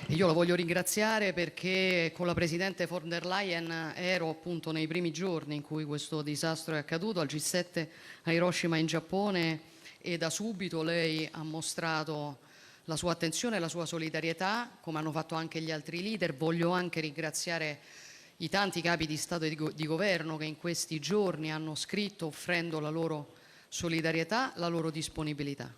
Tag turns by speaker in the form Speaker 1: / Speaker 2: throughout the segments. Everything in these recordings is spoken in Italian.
Speaker 1: E io la voglio ringraziare perché con la Presidente von der Leyen ero appunto nei primi giorni in cui questo disastro è accaduto, al G7 a Hiroshima in Giappone, e da subito lei ha mostrato la sua attenzione e la sua solidarietà, come hanno fatto anche gli altri leader. Voglio anche ringraziare i tanti capi di Stato e di Governo che in questi giorni hanno scritto offrendo la loro solidarietà, la loro disponibilità.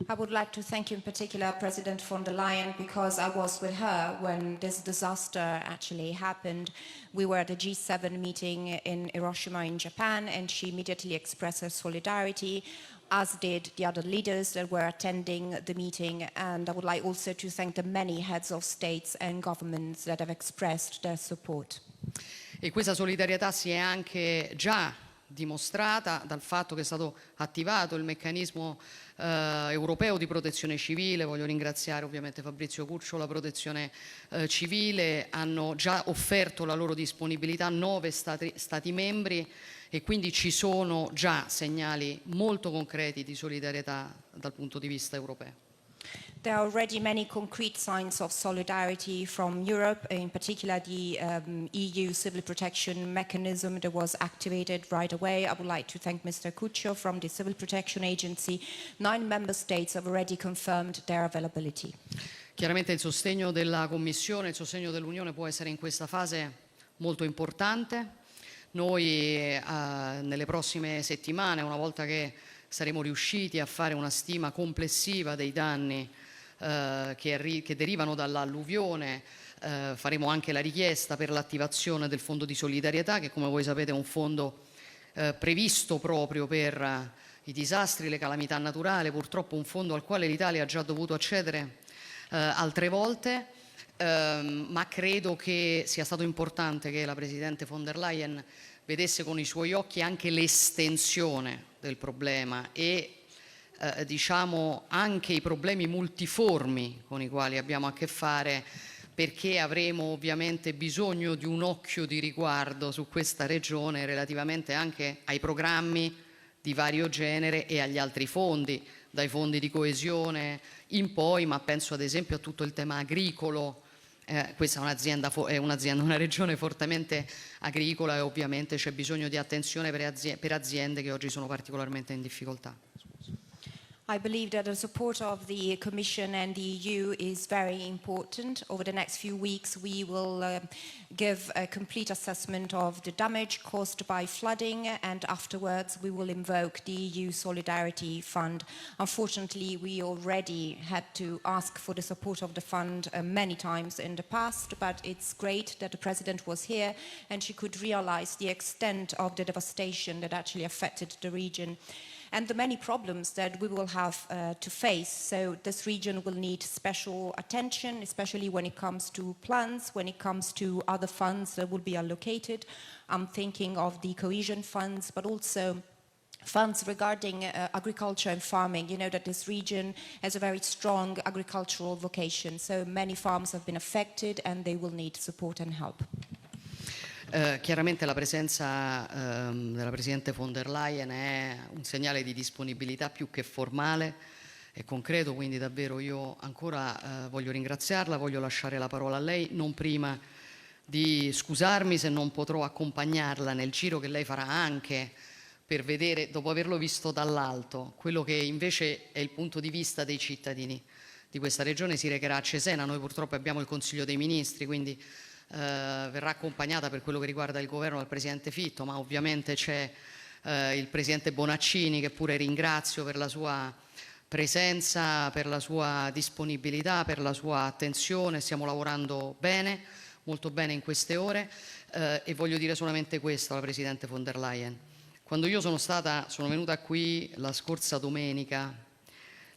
Speaker 2: I would like to thank in particular President von der Leyen because I was with her when this disaster actually happened. We were at the G7 meeting in Hiroshima in Japan, and she immediately expressed her solidarity, as did the other leaders that were attending the meeting. And I would like also to thank the many heads of states and governments that have expressed their support.
Speaker 1: E questa solidarietà si è anche già dimostrata dal fatto che è stato attivato il meccanismo europeo di protezione civile. Voglio ringraziare ovviamente Fabrizio Curcio, la protezione civile. Hanno già offerto la loro disponibilità 9 stati membri, e quindi ci sono già segnali molto concreti di solidarietà dal punto di vista europeo.
Speaker 2: There are already many concrete signs of solidarity from Europe, in particular the EU Civil Protection Mechanism that was activated right away. I would like to thank Mr. Cuccio from the Civil Protection Agency. 9 member states have already confirmed their availability.
Speaker 1: Chiaramente il sostegno della Commissione, il sostegno dell'Unione può essere in questa fase molto importante. Noi nelle prossime settimane, una volta che saremo riusciti a fare una stima complessiva dei danni che derivano dall'alluvione, faremo anche la richiesta per l'attivazione del fondo di solidarietà, che come voi sapete è un fondo previsto proprio per i disastri, le calamità naturali, purtroppo un fondo al quale l'Italia ha già dovuto accedere altre volte, ma credo che sia stato importante che la Presidente von der Leyen vedesse con i suoi occhi anche l'estensione del problema e diciamo anche i problemi multiformi con i quali abbiamo a che fare, perché avremo ovviamente bisogno di un occhio di riguardo su questa regione relativamente anche ai programmi di vario genere e agli altri fondi, dai fondi di coesione in poi, ma penso ad esempio a tutto il tema agricolo. Questa è una regione fortemente agricola, e ovviamente c'è bisogno di attenzione per aziende che oggi sono particolarmente in difficoltà.
Speaker 2: I believe that the support of the Commission and the EU is very important. Over the next few weeks, we will give a complete assessment of the damage caused by flooding, and afterwards we will invoke the EU Solidarity Fund. Unfortunately, we already had to ask for the support of the fund many times in the past, but it's great that the President was here and she could realize the extent of the devastation that actually affected the region and the many problems that we will have to face. So this region will need special attention, especially when it comes to plans, when it comes to other funds that will be allocated. I'm thinking of the cohesion funds, but also funds regarding agriculture and farming. You know that this region has a very strong agricultural vocation, so many farms have been affected and they will need support and help.
Speaker 1: Chiaramente la presenza della Presidente von der Leyen è un segnale di disponibilità più che formale e concreto, quindi davvero io ancora voglio ringraziarla, voglio lasciare la parola a lei, non prima di scusarmi se non potrò accompagnarla nel giro che lei farà anche per vedere, dopo averlo visto dall'alto, quello che invece è il punto di vista dei cittadini di questa regione. Si recherà a Cesena, noi purtroppo abbiamo il Consiglio dei Ministri, quindi verrà accompagnata per quello che riguarda il governo dal Presidente Fitto, ma ovviamente c'è il Presidente Bonaccini, che pure ringrazio per la sua presenza, per la sua disponibilità, per la sua attenzione. Stiamo lavorando bene, molto bene in queste ore, e voglio dire solamente questo alla Presidente von der Leyen. Quando io sono venuta qui la scorsa domenica,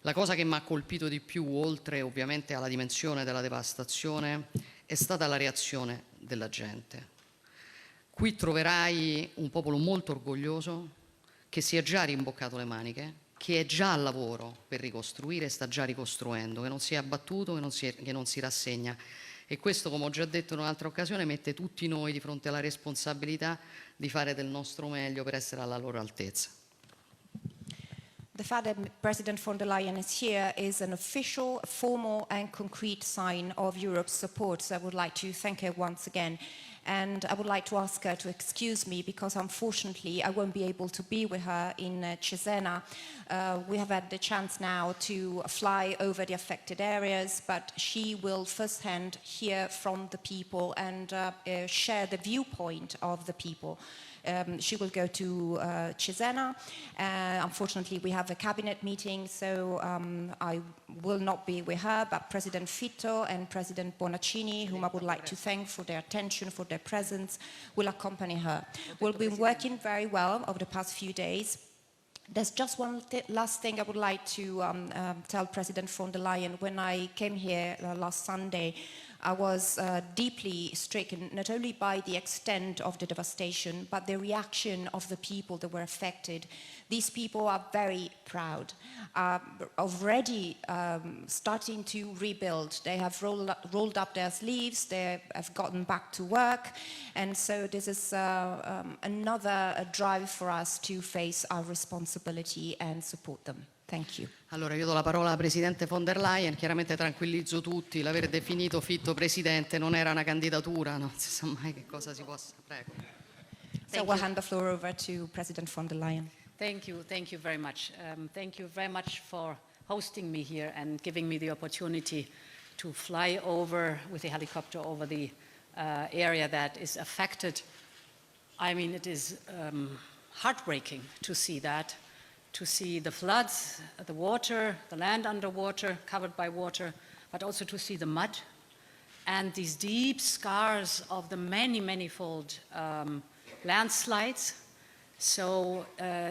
Speaker 1: la cosa che mi ha colpito di più, oltre ovviamente alla dimensione della devastazione, è stata la reazione della gente. Qui troverai un popolo molto orgoglioso, che si è già rimboccato le maniche, che è già al lavoro per ricostruire, sta già ricostruendo, che non si è abbattuto, che non si rassegna. E questo, come ho già detto in un'altra occasione, mette tutti noi di fronte alla responsabilità di fare del nostro meglio per essere alla loro altezza.
Speaker 2: The fact that President von der Leyen is here is an official, formal and concrete sign of Europe's support. So I would like to thank her once again. And I would like to ask her to excuse me because unfortunately I won't be able to be with her in Cesena. We have had the chance now to fly over the affected areas, but she will firsthand hear from the people and share the viewpoint of the people. She will go to Cesena. Unfortunately, we have a cabinet meeting, so I will not be with her, but President Fitto and President Bonaccini, whom I would like to thank for their attention, for their presence, will accompany her. We've been working very well over the past few days. There's just one last thing I would like to tell President von der Leyen. When I came here last Sunday, I was deeply stricken, not only by the extent of the devastation, but the reaction of the people that were affected. These people are very proud, already starting to rebuild. They have rolled up their sleeves, they have gotten back to work, and so this is another drive for us to face our responsibility and support them. Thank you.
Speaker 1: Allora io do la parola alla Presidente von der Leyen, chiaramente tranquillizzo tutti, l'aver definito Fitto Presidente non era una candidatura, non si sa mai che cosa si possa. Prego.
Speaker 2: So we'll hand the floor over to President von der Leyen.
Speaker 3: Thank you very much. Thank you very much for hosting me here and giving me the opportunity to fly over with the helicopter over the area that is affected. I mean, it is heartbreaking to see that. To see the floods, the water, the land underwater, covered by water, but also to see the mud and these deep scars of the many-fold landslides. So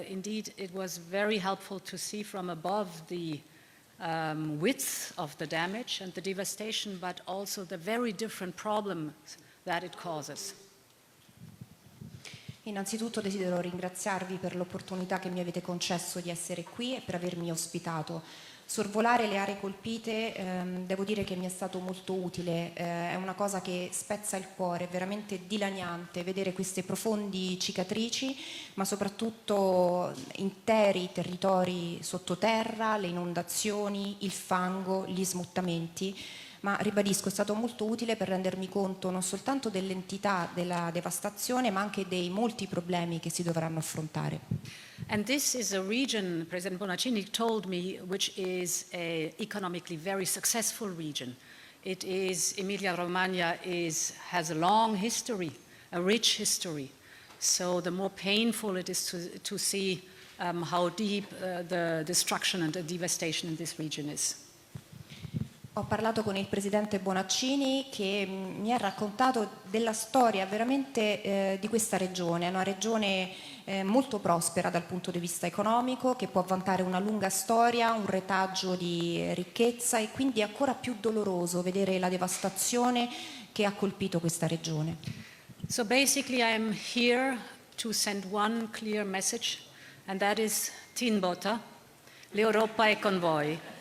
Speaker 3: indeed, it was very helpful to see from above the width of the damage and the devastation, but also the very different problems that it causes.
Speaker 2: Innanzitutto desidero ringraziarvi per l'opportunità che mi avete concesso di essere qui e per avermi ospitato. Sorvolare le aree colpite devo dire che mi è stato molto utile, è una cosa che spezza il cuore, è veramente dilaniante vedere queste profondi cicatrici, ma soprattutto interi territori sottoterra, le inondazioni, il fango, gli smottamenti. Ma ribadisco, è stato molto utile per rendermi conto non soltanto dell'entità della devastazione, ma anche dei molti problemi che si dovranno affrontare.
Speaker 3: And this is a region, President Bonaccini told me, which is an economically very successful region. It is, Emilia-Romagna has a long history, a rich history. So the more painful it is to see how deep the destruction and the devastation in this region is.
Speaker 2: Ho parlato con il presidente Bonaccini che mi ha raccontato della storia veramente di questa regione. È una regione molto prospera dal punto di vista economico, che può vantare una lunga storia, un retaggio di ricchezza, e quindi è ancora più doloroso vedere la devastazione che ha colpito questa regione.
Speaker 3: So basically I'm here to send one clear message, and that is Tin Bota, l'Europa è con voi.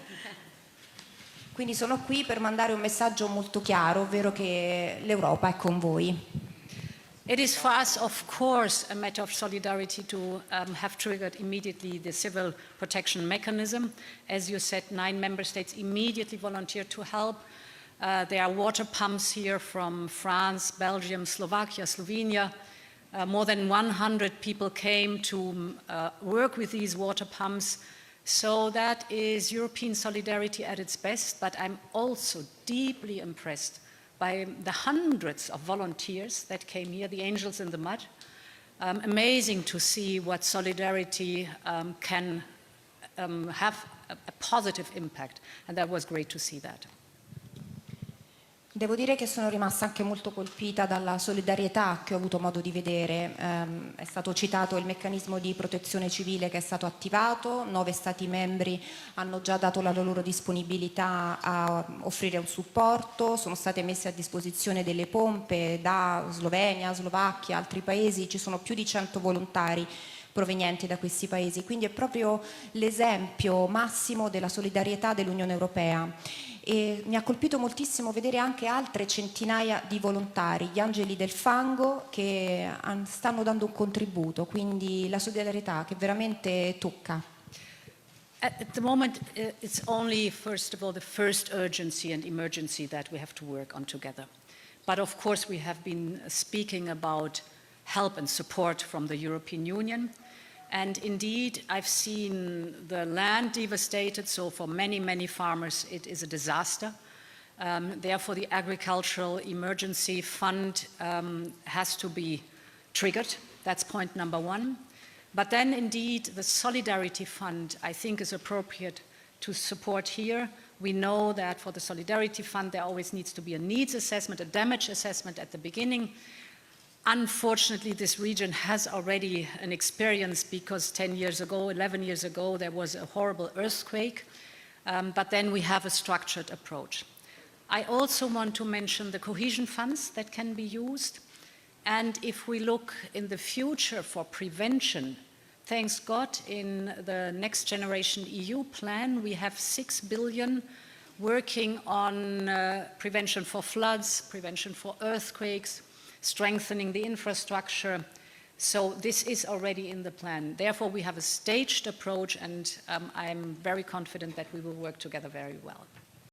Speaker 2: Quindi sono qui per mandare un messaggio molto chiaro, ovvero che l'Europa è con voi.
Speaker 3: It is for us, of course, a matter of solidarity to have triggered immediately the civil protection mechanism. As you said, 9 member states immediately volunteered to help. There are water pumps here from France, Belgium, Slovakia, Slovenia. More than 100 people came to work with these water pumps. So that is European solidarity at its best, but I'm also deeply impressed by the hundreds of volunteers that came here, the angels in the mud. Amazing to see what solidarity can have a positive impact, and that was great to see that.
Speaker 2: Devo dire che sono rimasta anche molto colpita dalla solidarietà che ho avuto modo di vedere. È stato citato il meccanismo di protezione civile che è stato attivato, 9 Stati membri hanno già dato la loro disponibilità a offrire un supporto, sono state messe a disposizione delle pompe da Slovenia, Slovacchia, altri paesi, ci sono più di 100 volontari provenienti da questi paesi, quindi è proprio l'esempio massimo della solidarietà dell'Unione Europea. E mi ha colpito moltissimo vedere anche altre centinaia di volontari, gli angeli del fango, che stanno dando un contributo, quindi la solidarietà che veramente tocca.
Speaker 3: At the moment, it's only, first of all, the first urgency and emergency that we have to work on together. But of course, we have been speaking about help and support from the European Union. And indeed, I've seen the land devastated, so for many, many farmers, it is a disaster. Therefore, the Agricultural Emergency Fund has to be triggered. That's point number one. But then, indeed, the Solidarity Fund, I think, is appropriate to support here. We know that for the Solidarity Fund, there always needs to be a needs assessment, a damage assessment at the beginning. Unfortunately, this region has already an experience because 10 years ago, 11 years ago, there was a horrible earthquake. But then we have a structured approach. I also want to mention the cohesion funds that can be used. And if we look in the future for prevention, thanks God, in the Next Generation EU plan, we have 6 billion working on prevention for floods, prevention for earthquakes, strengthening the infrastructure. So this is already in the plan. Therefore, we have a staged approach, and I'm very confident that we will work together very well.